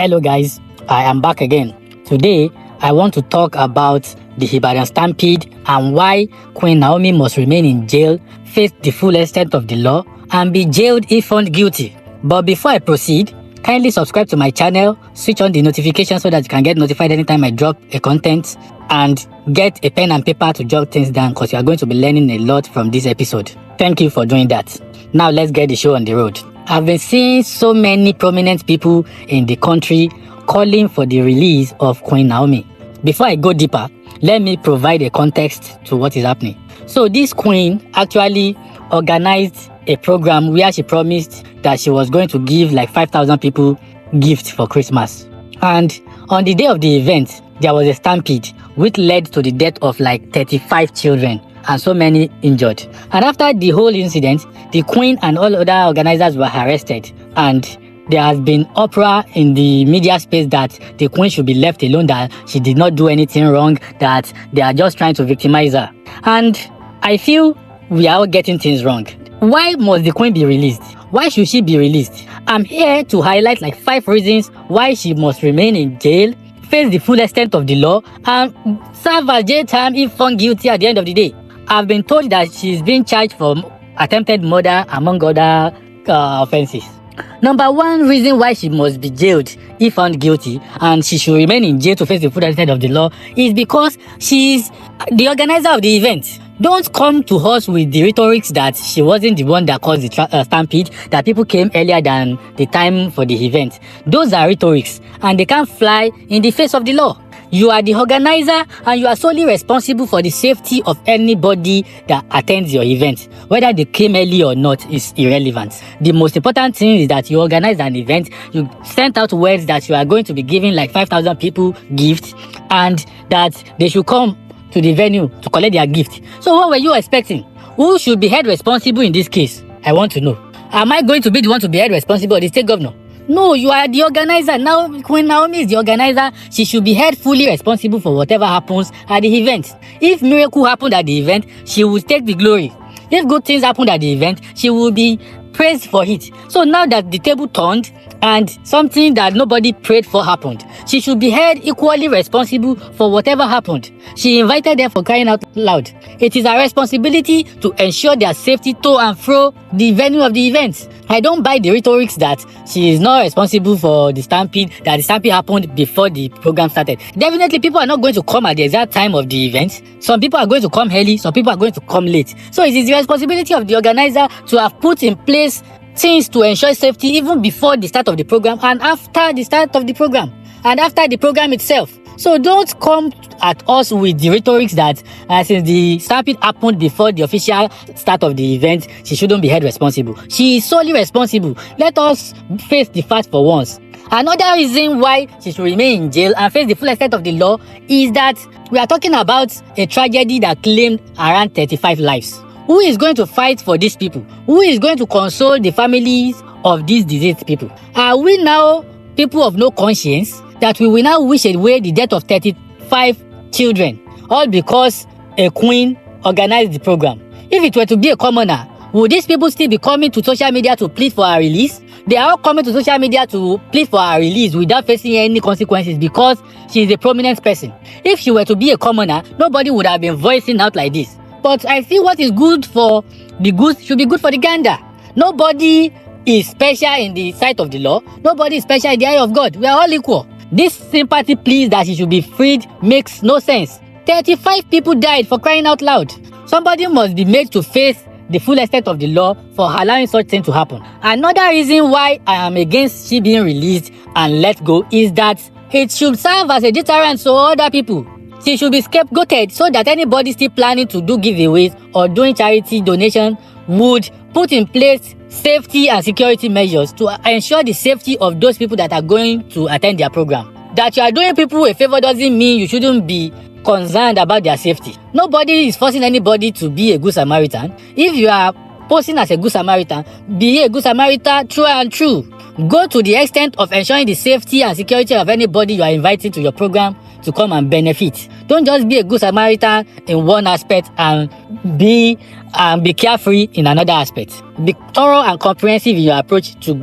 Hello guys, I am back again. Today, I want to talk about the Ibadan Stampede and why Queen Naomi must remain in jail, face the full extent of the law, and be jailed if found guilty. But before I proceed, kindly subscribe to my channel, switch on the notification so that you can get notified anytime I drop a content, and get a pen and paper to jot things down because you are going to be learning a lot from this episode. Thank you for doing that. Now let's get the show on the road. I've been seeing so many prominent people in the country calling for the release of Queen Naomi. Before I go deeper, let me provide a context to what is happening. So this queen actually organized a program where she promised that she was going to give like 5,000 people gifts for Christmas. And on the day of the event, there was a stampede which led to the death of like 35 children and so many injured. And after the whole incident, the queen and all other organizers were arrested, and there has been uproar in the media space that the queen should be left alone, that she did not do anything wrong, that they are just trying to victimize her. And I feel we are all getting things wrong. Why must the queen be released? Why should she be released? I'm here to highlight like 5 reasons why she must remain in jail, face the full extent of the law, and serve as jail time if found guilty at the end of the day. I've been told that she's being charged for attempted murder among other offenses. Number 1 reason why she must be jailed if found guilty and she should remain in jail to face the full extent of the law is because she's the organizer of the event. Don't come to us with the rhetorics that she wasn't the one that caused the stampede, that people came earlier than the time for the event. Those are rhetorics and they can't fly in the face of the law. You are the organizer and you are solely responsible for the safety of anybody that attends your event. Whether they came early or not is irrelevant. The most important thing is that you organize an event, you sent out words that you are going to be giving like 5,000 people gifts and that they should come to the venue to collect their gift. So what were you expecting? Who should be held responsible in this case? I want to know. Am I going to be the one to be held responsible or the state governor? No, you are the organizer. Now, Queen Naomi is the organizer. She should be held fully responsible for whatever happens at the event. If miracle happened at the event, she will take the glory. If good things happened at the event, she will be praised for it. So now that the table turned and something that nobody prayed for happened, she should be held equally responsible for whatever happened. She invited them for crying out loud. It is our responsibility to ensure their safety to and fro the venue of the event. I don't buy the rhetorics that she is not responsible for the stampede, that the stampede happened before the program started. Definitely people are not going to come at the exact time of the event. Some people are going to come early, some people are going to come late. So it is the responsibility of the organizer to have put in place things to ensure safety even before the start of the program and after the start of the program and after the program itself. So don't come at us with the rhetorics that since the stampede happened before the official start of the event, she shouldn't be held responsible. She is solely responsible. Let us face the fact for once. Another reason why she should remain in jail and face the full extent of the law is that we are talking about a tragedy that claimed around 35 lives. Who is going to fight for these people? Who is going to console the families of these deceased people? Are we now people of no conscience that we will now wish away the death of 35 children, all because a queen organized the program? If it were to be a commoner, would these people still be coming to social media to plead for our release? They are all coming to social media to plead for our release without facing any consequences because she is a prominent person. If she were to be a commoner, nobody would have been voicing out like this. But I feel what is good for the goose should be good for the gander. Nobody is special in the sight of the law. Nobody is special in the eye of God. We are all equal. This sympathy plea that she should be freed makes no sense. 35 people died, for crying out loud. Somebody must be made to face the full extent of the law for allowing such thing to happen. Another reason why I am against she being released and let go is that it should serve as a deterrent to other people. She should be scapegoated so that anybody still planning to do giveaways or doing charity donation would put in place safety and security measures to ensure the safety of those people that are going to attend their program. That you are doing people a favor doesn't mean you shouldn't be concerned about their safety. Nobody is forcing anybody to be a good Samaritan. If you are posing as a good Samaritan, be a good Samaritan true and true. Go to the extent of ensuring the safety and security of anybody you are inviting to your program to come and benefit. Don't just be a good Samaritan in one aspect and be carefree in another aspect. Be thorough and comprehensive in your approach to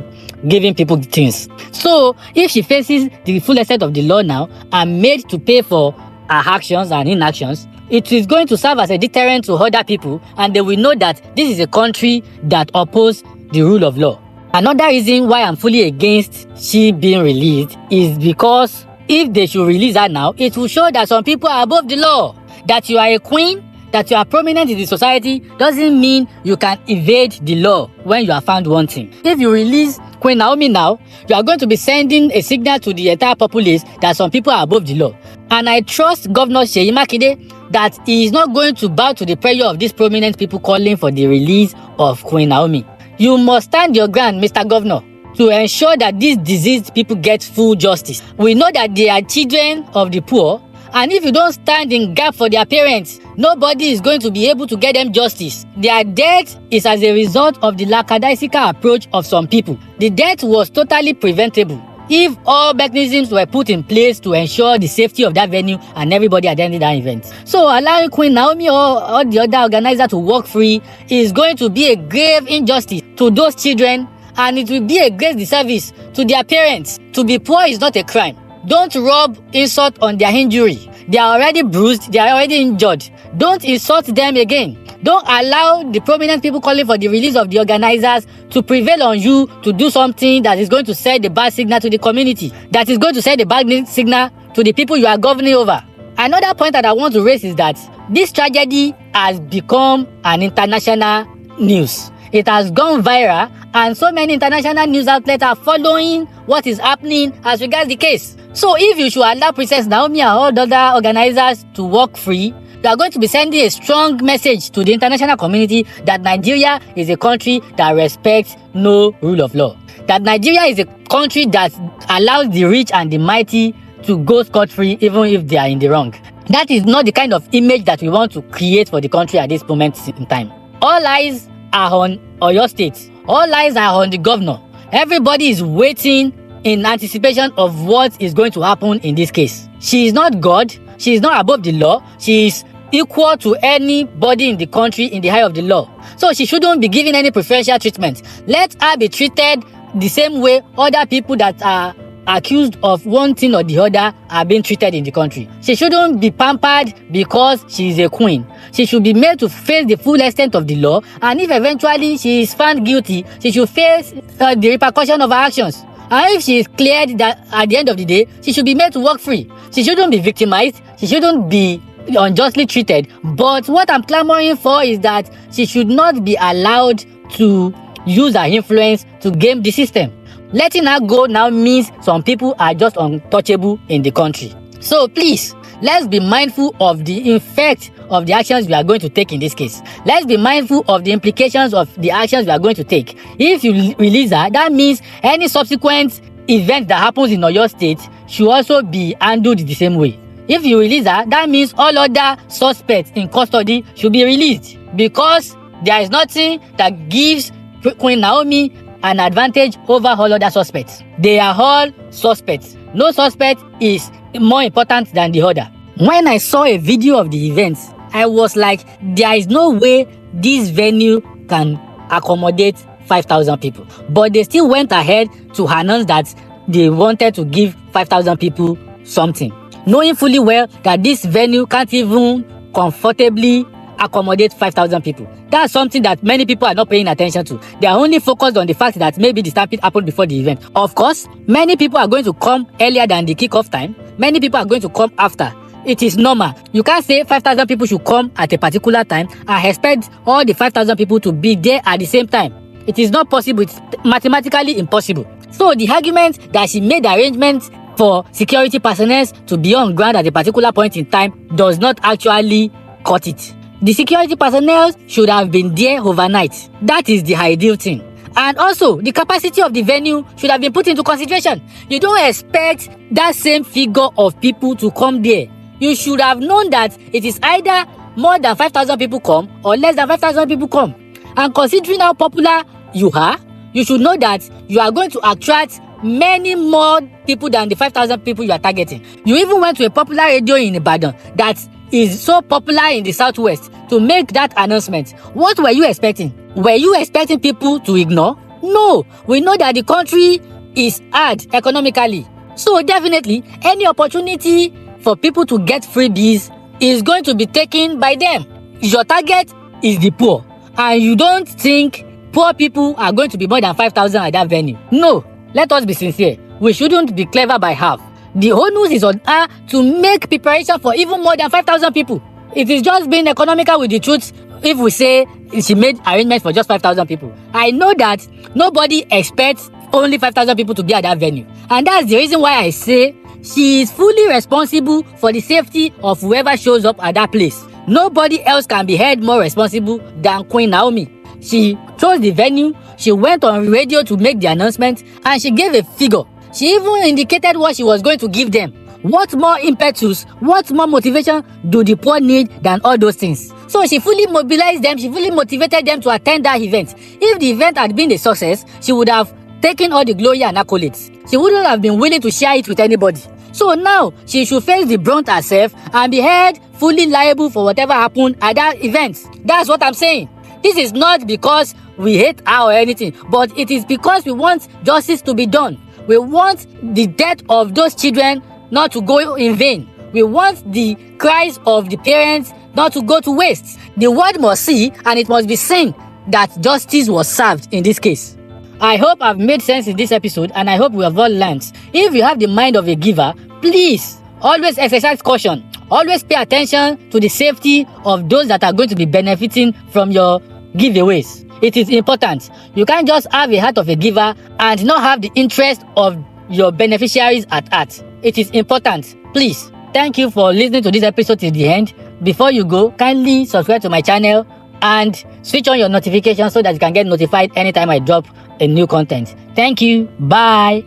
giving people things. So if she faces the full extent of the law now and made to pay for her actions and inactions, it is going to serve as a deterrent to other people, and they will know that this is a country that opposes the rule of law. Another reason why I'm fully against she being released is because if they should release her now, it will show that some people are above the law. That you are a queen, that you are prominent in the society, doesn't mean you can evade the law when you are found wanting. If you release Queen Naomi now, you are going to be sending a signal to the entire populace that some people are above the law. And I trust Governor Seyi Makinde that he is not going to bow to the pressure of these prominent people calling for the release of Queen Naomi. You must stand your ground, Mr. Governor, to ensure that these diseased people get full justice. We know that they are children of the poor, and if you don't stand in gap for their parents, nobody is going to be able to get them justice. Their death is as a result of the lackadaisical approach of some people. The death was totally preventable if all mechanisms were put in place to ensure the safety of that venue and everybody attending that event. So allowing Queen Naomi or the other organizer to walk free is going to be a grave injustice to those children, and it will be a great disservice to their parents. To be poor is not a crime. Don't rub insult on their injury. They are already bruised, they are already injured. Don't insult them again. Don't allow the prominent people calling for the release of the organizers to prevail on you to do something that is going to send the bad signal to the community, that is going to send the bad signal to the people you are governing over. Another point that I want to raise is that this tragedy has become an international news. It has gone viral, and so many international news outlets are following what is happening as regards the case. So if you should allow Princess Naomi and all the other organizers to walk free, you are going to be sending a strong message to the international community that Nigeria is a country that respects no rule of law. That Nigeria is a country that allows the rich and the mighty to go scot-free even if they are in the wrong. That is not the kind of image that we want to create for the country at this moment in time. All eyes are on Oyo State. All eyes are on the governor. Everybody is waiting in anticipation of what is going to happen in this case. She is not God. She is not above the law. She is equal to anybody in the country in the eye of the law. So she shouldn't be given any preferential treatment. Let her be treated the same way other people that are accused of one thing or the other are being treated in the country. She shouldn't be pampered because she is a queen. She should be made to face the full extent of the law, and if eventually she is found guilty, she should face the repercussion of her actions. And if she is cleared that at the end of the day, she should be made to walk free. She shouldn't be victimized. She shouldn't be unjustly treated. But what I'm clamoring for is that she should not be allowed to use her influence to game the system. Letting her go now means some people are just untouchable in the country. So please, let's be mindful of the effect of the actions we are going to take in this case. Let's be mindful of the implications of the actions we are going to take. If you release her, that means any subsequent event that happens in Oyo State should also be handled the same way. If you release her, that means all other suspects in custody should be released, because there is nothing that gives Queen Naomi an advantage over all other suspects. They are all suspects. No suspect is more important than the other. When I saw a video of the events, I was like, there is no way this venue can accommodate 5,000 people. But they still went ahead to announce that they wanted to give 5,000 people something, knowing fully well that this venue can't even comfortably accommodate 5,000 people. That's something that many people are not paying attention to. They are only focused on the fact that maybe the stampede happened before the event. Of course, many people are going to come earlier than the kickoff time. Many people are going to come after. It is normal. You can't say 5,000 people should come at a particular time and expect all the 5,000 people to be there at the same time. It is not possible. It's mathematically impossible. So the argument that she made arrangements for security personnel to be on ground at a particular point in time does not actually cut it. The security personnel should have been there overnight. That is the ideal thing. And also, the capacity of the venue should have been put into consideration. You don't expect that same figure of people to come there. You should have known that it is either more than 5,000 people come or less than 5,000 people come. And considering how popular you are, you should know that you are going to attract many more people than the 5,000 people you are targeting. You even went to a popular radio in Ibadan that is so popular in the southwest to make that announcement. What were you expecting? Were you expecting people to ignore? No, we know that the country is hard economically. So definitely, any opportunity for people to get freebies is going to be taken by them. Your target is the poor, and you don't think poor people are going to be more than 5,000 at that venue. No, let us be sincere. We shouldn't be clever by half. The onus is on her to make preparation for even more than 5,000 people. It is just being economical with the truth if we say she made arrangements for just 5,000 people. I know that nobody expects only 5,000 people to be at that venue. And that's the reason why I say she is fully responsible for the safety of whoever shows up at that place. Nobody else can be held more responsible than Queen Naomi. She chose the venue, she went on radio to make the announcement, and she gave a figure. She even indicated what she was going to give them. What more impetus, what more motivation do the poor need than all those things? So she fully mobilized them, she fully motivated them to attend that event. If the event had been a success, she would have taken all the glory and accolades. She wouldn't have been willing to share it with anybody. So now, she should face the brunt herself and be held fully liable for whatever happened at that event. That's what I'm saying. This is not because we hate her or anything, but it is because we want justice to be done. We want the death of those children not to go in vain. We want the cries of the parents not to go to waste. The world must see, and it must be seen, that justice was served in this case. I hope I've made sense in this episode, and I hope we have all learned. If you have the mind of a giver, please always exercise caution. Always pay attention to the safety of those that are going to be benefiting from your giveaways. It is important. You can't just have a heart of a giver and not have the interest of your beneficiaries at heart. It is important. Please, thank you for listening to this episode till the end. Before you go, kindly subscribe to my channel and switch on your notifications so that you can get notified anytime I drop a new content. Thank you. Bye.